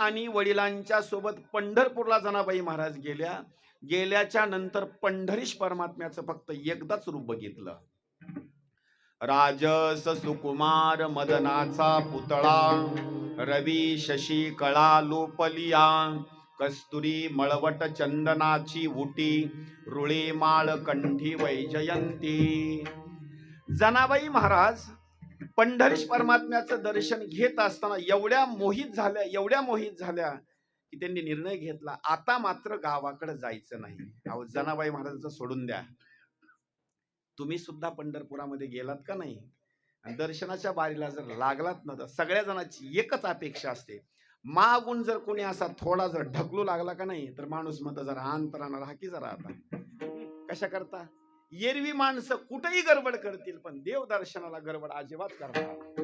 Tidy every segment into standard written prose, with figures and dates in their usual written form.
आणि वडिलांच्या सोबत पंढरपूरला जनाबाई महाराज गेल्याच्या नंतर पंढरीश परमात्म्याचं फक्त एकदाच रूप बघितलं. राजस सुकुमार मदनाचा पुतळा, रवी शशी कळा लोपलिया, कस्तुरी मळवट चंदनाची उटी, रुळे माळ कंठी वैजयंती. जनाबाई महाराज पंढरीश परमात्म्याचं दर्शन घेत असताना एवढ्या मोहित झाल्या की त्यांनी निर्णय घेतला, आता मात्र गावाकडे जायचं नाही. अहो जनाबाई महाराजांचं सोडून द्या, तुम्ही सुद्धा पंढरपुरामध्ये गेलात का नाही? दर्शनाच्या बारीला जर लागलात ना तर सगळ्या जणांची एकच अपेक्षा असते, मागून जर कोणी असा थोडा जर ढकलू लागला का नाही तर माणूस म्हणतो जरा अंतरानं राहा की जरा. आता कशा करता? एरवी माणसं कुठेही गडबड करतील पण देव दर्शनाला गडबड अजिबात करतात.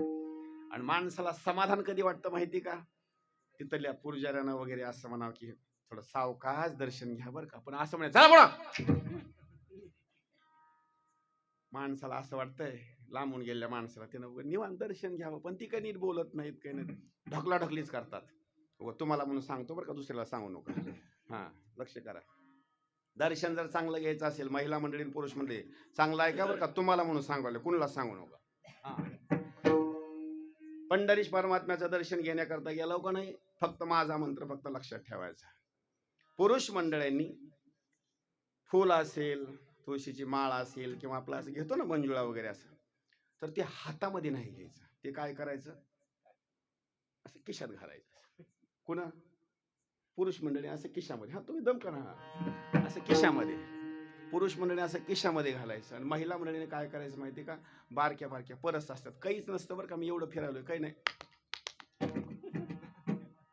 आणि माणसाला समाधान कधी वाटतं माहिती का? तिथल्या पुजाऱ्यानं वगैरे असं म्हणावं की थोडं सावकाश दर्शन घ्या बरं का, पण असं म्हणे चला बोला. माणसाला असं वाटतंय लांबून गेलेल्या माणसाला त्यानं निवांत दर्शन घ्यावं, पण ती काही नीट बोलत नाहीत, काही नाही, ढकलाढकलीच करतात. तुम्हाला म्हणून सांगतो बरं का, दुसऱ्याला सांगू नका. हा लक्ष करा. दर्शन जर चांगलं घ्यायचं असेल, महिला मंडळी पुरुष मंडळी चांगलं आहे का बरं का, तुम्हाला म्हणून सांगायला कुणाला सांगू नका. पंढरीश परमात्म्याचं दर्शन घेण्याकरता गेलो का नाही, फक्त माझा मंत्र फक्त लक्षात ठेवायचा. पुरुष मंडळींनी फुल असेल, तुळशीची माळ असेल किंवा आपला असं घेतो ना मंजुळा वगैरे असं, तर ते हातामध्ये नाही घ्यायचं. ते काय करायचं, असं खिशात घालायचं. कुणा पुरुष मंडळी असं खिशामध्ये, हा तुम्ही दम करा, असं खिशामध्ये. पुरुष मंडळी असं खिशामध्ये घालायचं. आणि महिला मंडळीने काय करायचं माहिती का, बारक्या बारक्या परस असतात, काहीच नसतं बरं का, मी एवढं फिरायलोय काही नाही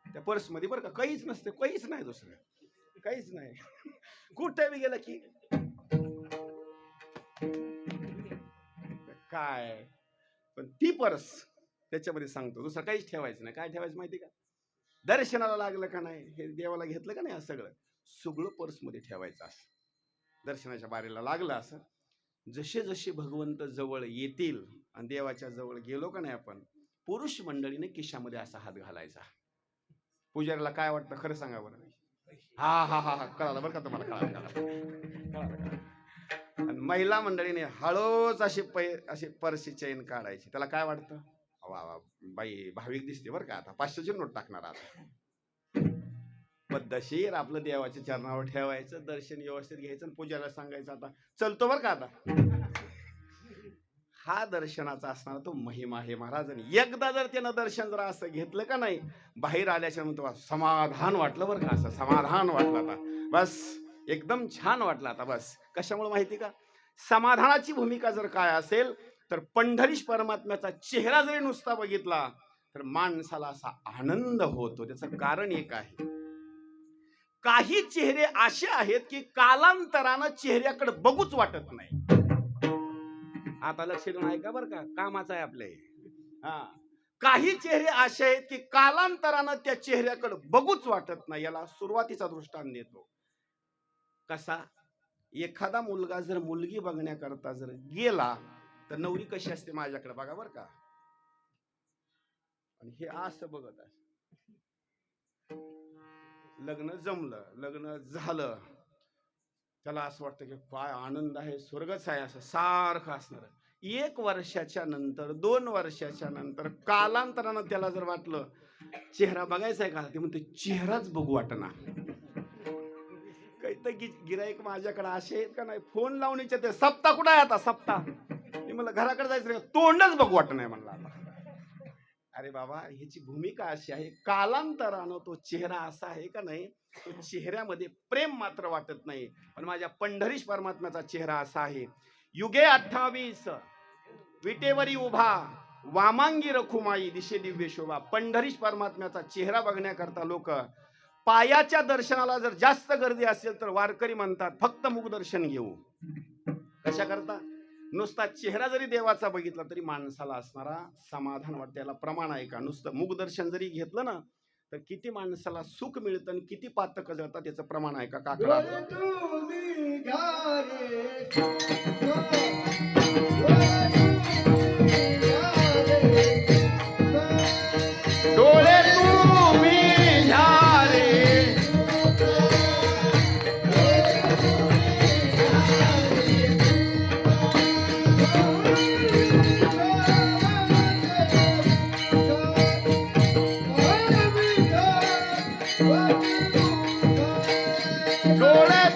त्या पर्स मध्ये बरं का, काहीच नसतं, काहीच नाही, दुसरं काहीच नाही. कुठे बी गेलं की काय, पण ती पर्स त्याच्यामध्ये सांगतो, दुसरं काहीच ठेवायचं नाही. काय ठेवायचं माहिती का, दर्शनाला लागलं का नाही, हे देवाला घेतलं का नाही, सगळं सगळं पर्स मध्ये ठेवायचं. असं दर्शनाच्या बारीला लागलं, असं जसे जसे भगवंत जवळ येतील आणि देवाच्या जवळ गेलो का नाही आपण, पुरुष मंडळीने खिशामध्ये असा हात घालायचा. पुजाऱ्याला काय वाटतं खरं सांगा बरं? हा हा हा हा कळालं बरं का तुम्हाला, कळालं. आणि महिला मंडळीने हळूच अशी पर्सची चेन काढायची. त्याला काय वाटतं, वा वा बाई भाविक दिसते बरं का, आता 500ची नोट टाकणार. आता पद्धतशीर आपलं देवाच्या चरणावर ठेवायचं, दर्शन व्यवस्थित घ्यायचं आणि पूजाला सांगायचं आता चलतो बरं का. आता हा दर्शनाचा असणारा तो महिमा आहे महाराज. एकदा जर त्यानं दर्शन जर असं घेतलं का नाही, बाहेर आल्याच्या नंतर समाधान वाटलं बरं का, असं समाधान वाटलं, आता बस एकदम छान वाटलं. आता बस कशामुळे माहिती का, समाधानाची भूमिका जर काय असेल तर पंढरीश परमात्म्याचा चेहरा जरी नुसता बघितला तर माणसाला असा आनंद होतो. त्याचं कारण एक आहे, काही चेहरे असे आहेत की कालांतरानं चेहऱ्याकडे बघूच वाटत नाही. आता लक्ष देऊन ऐका बरं का, कामाचं आहे आपले. हा, काही चेहरे असे आहेत की कालांतरानं त्या चेहऱ्याकडे बघूच वाटत नाही. याला सुरुवातीचा दृष्टांत देतो. कसा, एखादा मुलगा जर मुलगी बघण्याकरता जर गेला तर नवरी कशी असते माझ्याकडे बघा बरं का, आणि हे असं बघत आहे. लग्न जमलं, लग्न झालं, त्याला असं वाटतं की काय आनंद आहे, स्वर्गच आहे, असं सारखं असणार. 1 वर्षाच्या नंतर, 2 वर्षाच्या नंतर, कालांतरानं त्याला जर वाटलं चेहरा बघायचा आहे का, ते म्हणते चेहराच बघू वाटना. काही तर गिराईक माझ्याकडे असे आहेत का नाही, फोन लावून विचारते सप्ताह कुठं आहे, आता सप्ताह. मी म्हणलं घराकडे जायचं, तोंडच बघू वाटत नाही म्हणलं. आता अरे बाबा, ह्याची भूमिका अशी आहे, कालांतरानं तो चेहरा असा आहे का नाही, तो चेहऱ्यामध्ये प्रेम मात्र वाटत नाही. पण माझ्या पंढरीश परमात्म्याचा चेहरा असा आहे, युगे 28 विटेवरी उभा, वामांगी रखुमाई दिशे दिव्य शोभा. पंढरीश परमात्म्याचा चेहरा बघण्याकरता लोक पायाच्या दर्शनाला जर जास्त गर्दी असेल तर वारकरी म्हणतात फक्त मुखदर्शन घेऊ. कशा करता, नुसता चेहरा जरी देवाचा बघितला तरी माणसाला असणारा समाधान वाटते. याला प्रमाण आहे का, नुसतं मुखदर्शन जरी घेतलं ना तर किती माणसाला सुख मिळतं आणि किती पातक जळतात, त्याचं प्रमाण आहे का काकडा. डोळे तुम्ही डोळे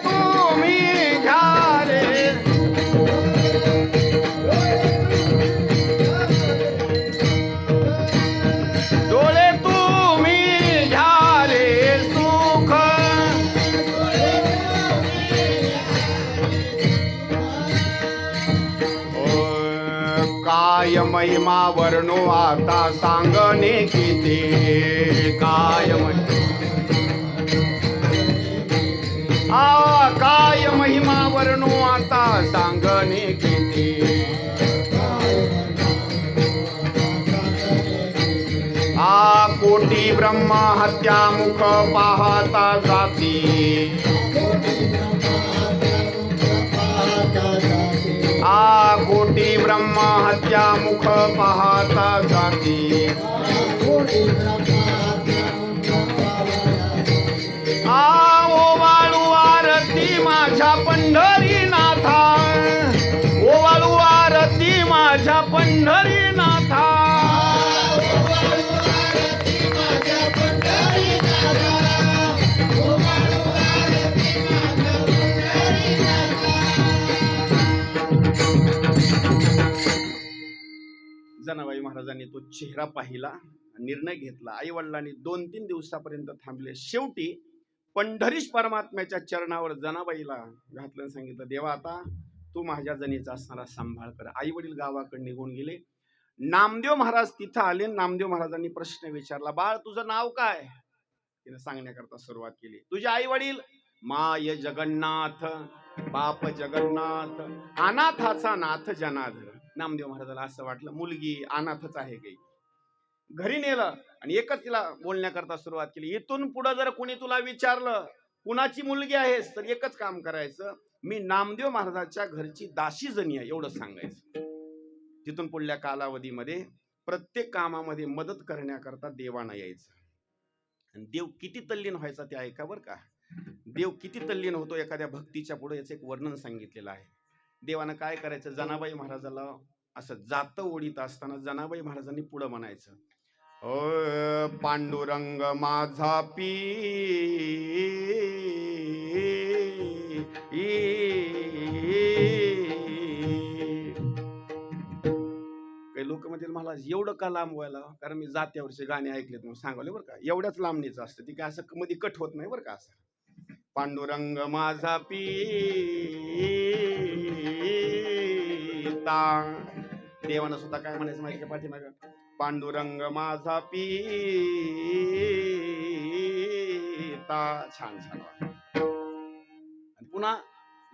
तुम्ही घ्या रे, डोळे तुम्ही घ्या रे सुख, काय महिमा वर्णो आता सांगणे किती, काय काय महिमा वर्णो आता सांगणे किती, कोटी ब्रह्म हत्या मुख पाहता जाती, कोटी ब्रह्म हत्या मुख पाहता जाती, ओवाळू आरती माझ्या पंढरीनाथा, ओवाळू आरती माझ्या पंढरीनाथा, जनाबाई महाराजांनी तो चेहरा पाहिला, निर्णय घेतला. आई वडिलांनी 2-3 दिवसापर्यंत थांबले. शेवटी पंढरीश परमात्म्याच्या चरणावर जनाबाईला घातलं, सांगितलं, देवा आता तू माझ्या जनीचा असणारा सांभाळ कर. आई वडील गावाकडे निघून गेले. नामदेव महाराज तिथं आले. नामदेव महाराजांनी प्रश्न विचारला, बाळ तुझं नाव काय? तिने सांगण्याकरता सुरुवात केली. तुझे आई वडील? माय जगन्नाथ, बाप जगन्नाथ, अनाथाचा नाथ जनार्दन. नामदेव महाराजाला असं वाटलं मुलगी अनाथच आहे काही. घरी नेलं आणि एकच तिला बोलण्याकरता सुरुवात केली, इथून पुढे जर कोणी तुला विचारलं कुणाची मुलगी आहेस तर एकच काम करायचं, मी नामदेव महाराजाच्या घरची दासी जणी आहे एवढं सांगायचं. तिथून पुढल्या कालावधीमध्ये प्रत्येक कामामध्ये मदत करण्याकरता देवानं यायचं. आणि देव किती तल्लीन व्हायचा ते ऐका बरं का. देव किती तल्लीन होतो एखाद्या भक्तीच्या पुढे याचं एक वर्णन सांगितलेलं आहे. देवानं काय करायचं, जनाबाई महाराजाला असं जातं ओढीत असताना जनाबाई महाराजांनी पुढं म्हणायचं, पांडुरंग माझा पी, काही लोक म्हणतील मला एवढं का लांब व्हायला, कारण मी जात्यावरचे गाणे ऐकलेत म्हणून सांगले बरं का. एवढ्याच लांबणीचं असतं ती, काय असं मध्ये कट होत नाही बरं का. असं पांडुरंग माझा पिता, देवानं सुद्धा काय म्हणायचं माहिती का पाठीमागं, पांडुरंग माझा पिता. छान छान. आणि पुन्हा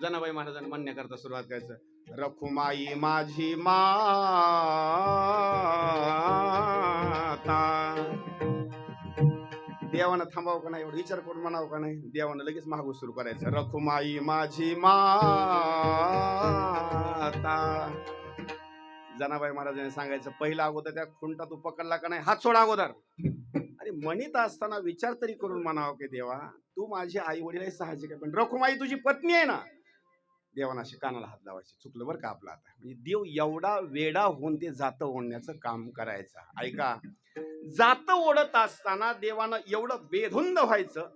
जनाबाई महाराजांनी म्हणण्याकरता सुरुवात करायचं, रखुमाई माझी माता. देवानं थांबावं का नाही एवढं विचार करून म्हणावं का नाही, देवानं लगेच मागू सुरू करायचं, रखुमाई माझी माता. जनाबाई महाराजांनी सांगायचं, पहिला अगोदर त्या खुंटा तू पकडला का नाही, हात सोडा अगोदर. अरे म्हणीत असताना विचार तरी करून म्हणावं की देवा तू माझी आई वडील आहे साहजिक आहे, पण रखुमाई तुझी पत्नी आहे ना. देवाना अशी कानाला हात लावायचे, चुकलं बरं का आपलं आता. म्हणजे देव एवढा वेडा होऊन ते जातं ओढण्याचं काम करायचं. ऐका, जातं ओढत असताना देवानं एवढं बेधुंद व्हायचं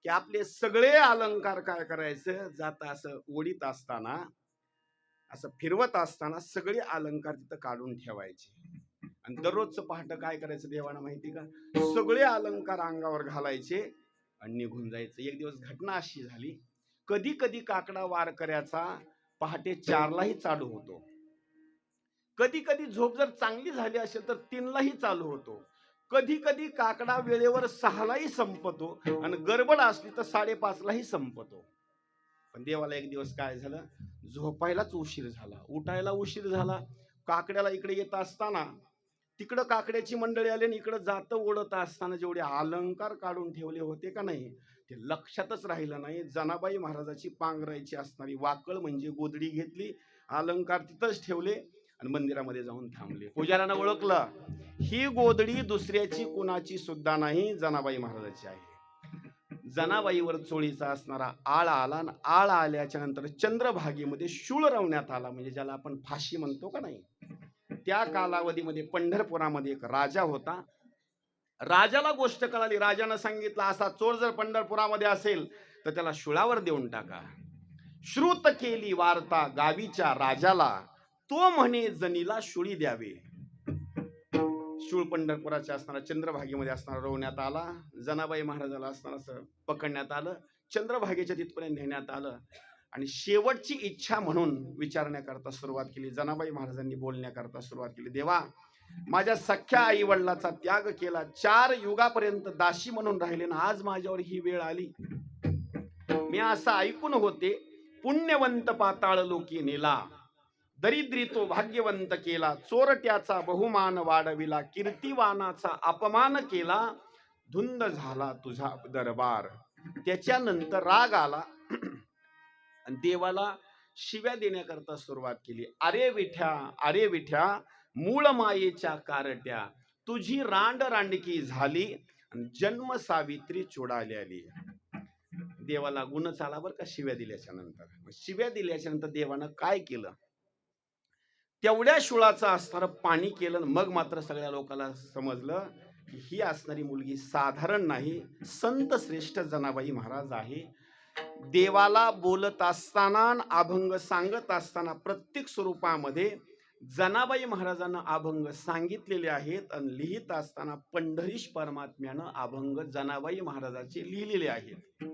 की आपले सगळे अलंकार काय करायचं, जातं असं ओढीत असताना, असं फिरवत असताना सगळे अलंकार तिथं काढून ठेवायचे. आणि दररोजचं पहाटे काय करायचं देवाना माहिती का, सगळे अलंकार अंगावर घालायचे आणि निघून जायचं. एक दिवस घटना अशी झाली, कधी कधी काकडा वारकऱ्याचा पहाटे 4लाही चालू होतो, कधी कधी झोप जर चांगली झाली असेल तर 3लाही चालू होतो, कधी कधी काकडा वेळेवर 6लाही संपतो आणि गडबड असली तर 5:30लाही संपतो. पण देवाला एक दिवस काय झालं, झोपायलाच उशीर झाला, उठायला उशीर झाला. काकड्याला इकडे येत असताना तिकडं काकड्याची मंडळी आली आणि इकडं जातं ओढत असताना जेवढे अलंकार काढून ठेवले होते का नाही ते लक्षातच राहिलं नाही. जनाबाई महाराजाची पांघरायची असणारी वाकळ म्हणजे गोदडी घेतली, अलंकार तिथंच ठेवले आणि मंदिरामध्ये जाऊन थांबले. पुजाऱ्यानं ओळखलं, ही गोदडी दुसऱ्याची कुणाची सुद्धा नाही, जनाबाई महाराजाची आहे. जनाबाईवर चोळीचा असणारा आळ आला आणि आळ आल्याच्या नंतर चंद्रभागेमध्ये शूळ रवण्यात आला, म्हणजे ज्याला आपण फाशी म्हणतो का नाही. त्या कालावधीमध्ये पंढरपुरामध्ये एक राजा होता, राजाला गोष्ट कळाली. राजानं सांगितलं, असा चोर जर पंढरपुरामध्ये असेल तर त्याला शुळावर देऊन टाका. श्रुत केली वार्ता गावीच्या राजाला, तो म्हणे जनीला शुळी द्यावे. शूळ पंढरपुराच्या असणारा चंद्रभागेमध्ये असणारा रोवण्यात आला. जनाबाई महाराजाला असणारा पकडण्यात आलं, चंद्रभागेच्या तिथपर्यंत नेण्यात आलं आणि शेवटची इच्छा म्हणून विचारण्याकरता सुरुवात केली. जनाबाई महाराजांनी बोलण्याकरता सुरुवात केली, देवा, माझ्या सख्या आई वडिलाचा त्याग केला, 4 युगापर्यंत दासी म्हणून राहिले ना, आज माझ्यावर ही वेळ आली. मी असं ऐकून होते, पुण्यवंत पाताळ लोकी नेला, दरिद्री तो भाग्यवंत केला, चोरट्याचा बहुमान वाढविला, कीर्तिवानाचा अपमान केला, धुंद झाला तुझा दरबार. त्याच्यानंतर राग आला आणि देवाला शिव्या देण्याकरता सुरुवात केली. अरे विठ्या, मूळ मायेच्या कारट्या, तुझी रांड रांडकी झाली आणि जन्म सावित्री चोडाली आली. देवाला गुणच आला बरं का शिव्या दिल्याच्या नंतर. शिव्या दिल्याच्या नंतर देवानं काय केलं, तेवढ्या शुळाचं असणारं पाणी केलं. मग मात्र सगळ्या लोकांना समजलं की ही असणारी मुलगी साधारण नाही, संत श्रेष्ठ जनाबाई महाराज आहे. देवाला बोलत असताना, अभंग सांगत असताना प्रत्येक स्वरूपामध्ये जनाबाई महाराजांना अभंग सांगितलेले आहेत आणि लिहित असताना पंढरीश परमात्म्यानं अभंग जनाबाई महाराजांचे लिहिलेले आहेत.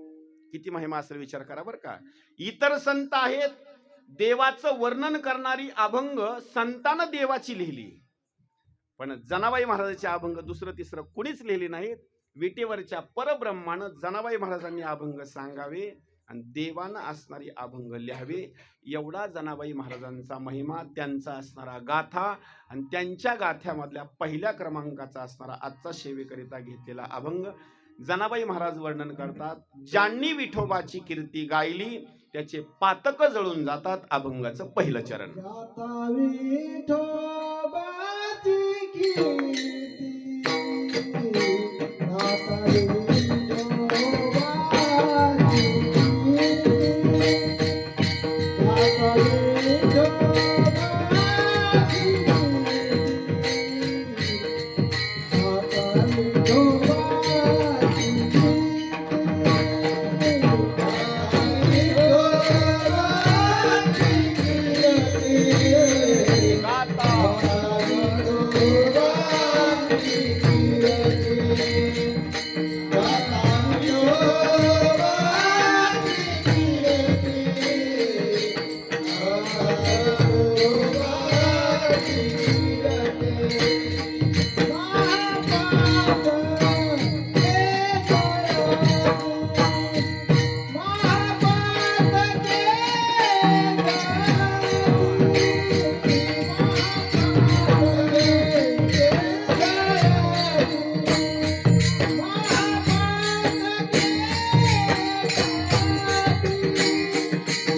किती महिमा असेल विचार करा बरं का. इतर संत आहेत, देवाचं वर्णन करणारी अभंग संतांना देवाची लिहिली, पण जनाबाई महाराजांचे अभंग दुसरं तिसरं कुणीच लिहिली नाहीत. विटेवरच्या परब्रह्मानं जनाबाई महाराजांनी अभंग सांगावे आणि देवानं असणारी अभंग लिहावे. एवढा जनाबाई महाराजांचा महिमा, त्यांचा असणारा गाथा आणि त्यांच्या गाथ्यामधल्या पहिल्या क्रमांकाचा असणारा आजचा सेवेकरिता घेतलेला अभंग जनाबाई महाराज वर्णन करतात. ज्यांनी विठोबाची कीर्ती गायली त्याचे पातक जळून जातात. अभंगाचं पहिलं चरण.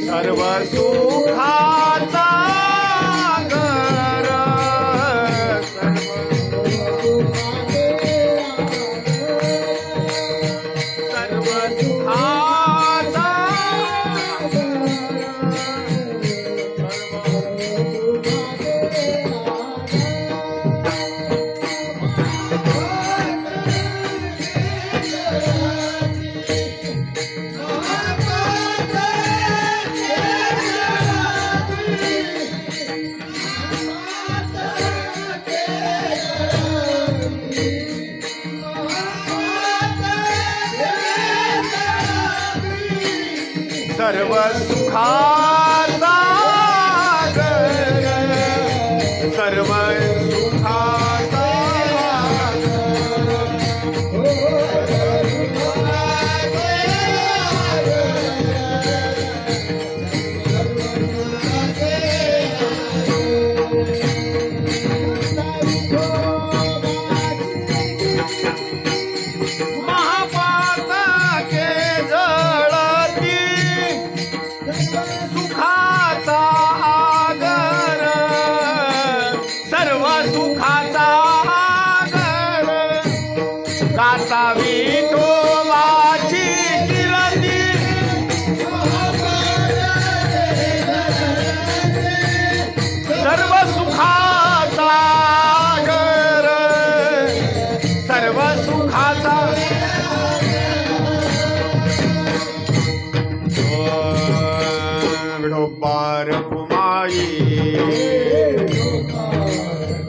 सर्व सुखाचा घर, सर्व सुखाचा सर्व सुखाचा घर, सर्व सुखाचा महापाता के जळती बारकुमाई